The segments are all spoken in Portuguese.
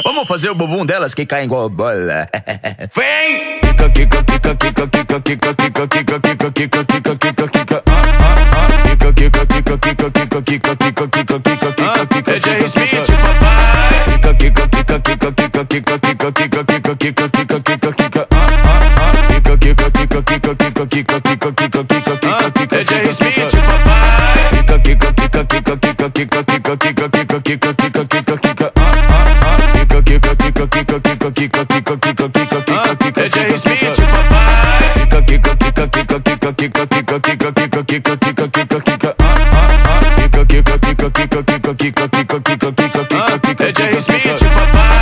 Vamos fazer o bumbum delas que caem igual bola. Vem! DJ Smith, papai.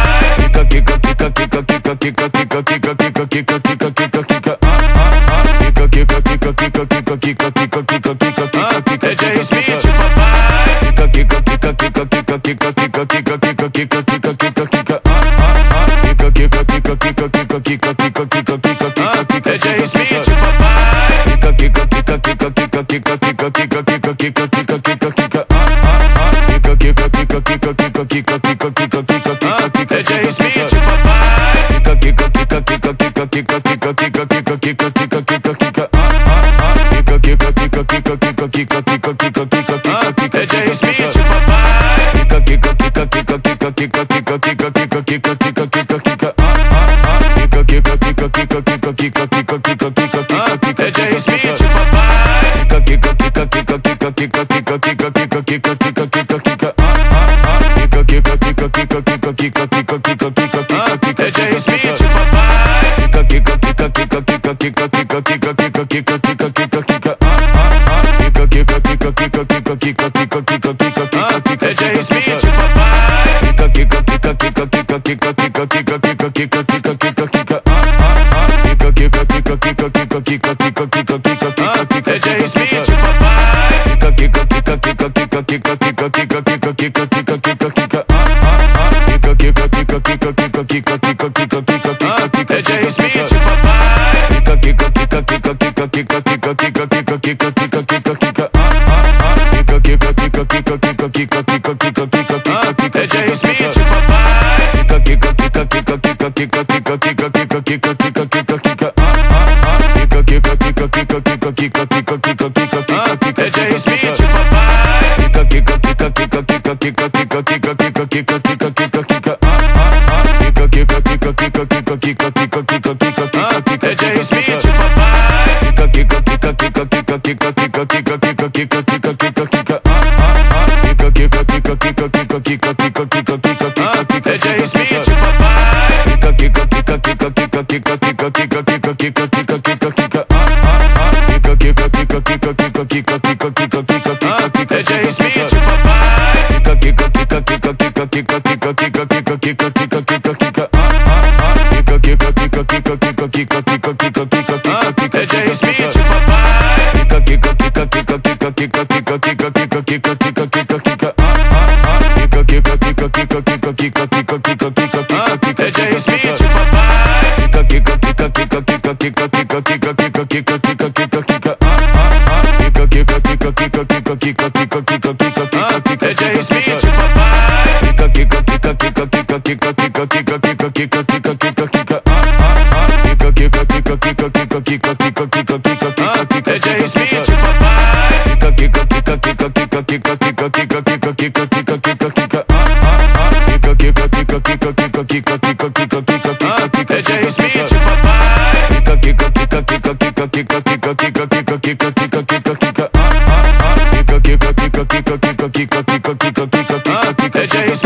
DJ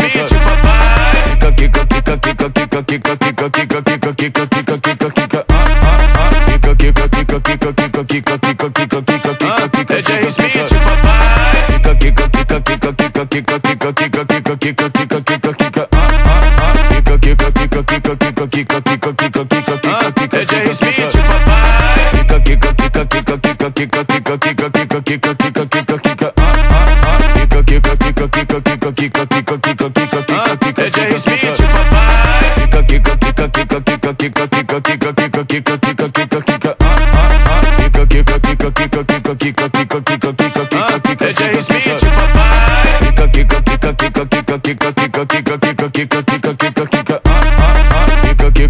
Smith, DJ Smith, DJ Smith, DJ Smith, papai. DJ Smith, papai. DJ Smith, papai. DJ Smith, papai. DJ Smith, papai. DJ Smith, papai. DJ Smith, papai. DJ Smith, papai. DJ Smith, papai. DJ Smith, papai. DJ Smith, papai. DJ Smith, papai. DJ Smith, DJ Smith, papai. DJ Smith, papai. DJ Smith, papai. DJ Smith, papai. DJ Smith, papai. DJ Smith, papai. DJ Smith, papai. DJ Smith, papai. DJ Smith, papai. DJ Smith, papai. DJ Smith, papai. DJ Smith, papai. DJ Smith, papai. DJ Smith, papai.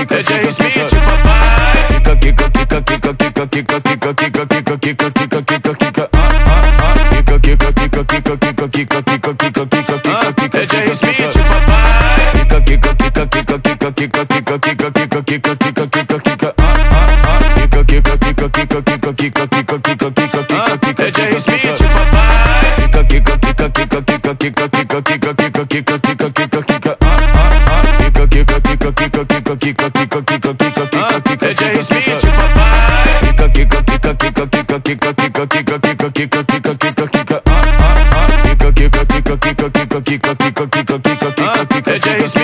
DJ Smith, papai. DJ Smith, papai. DJ Smith, o papai. DJ Smith, o papai. DJ Smith, o papai. DJ Smith.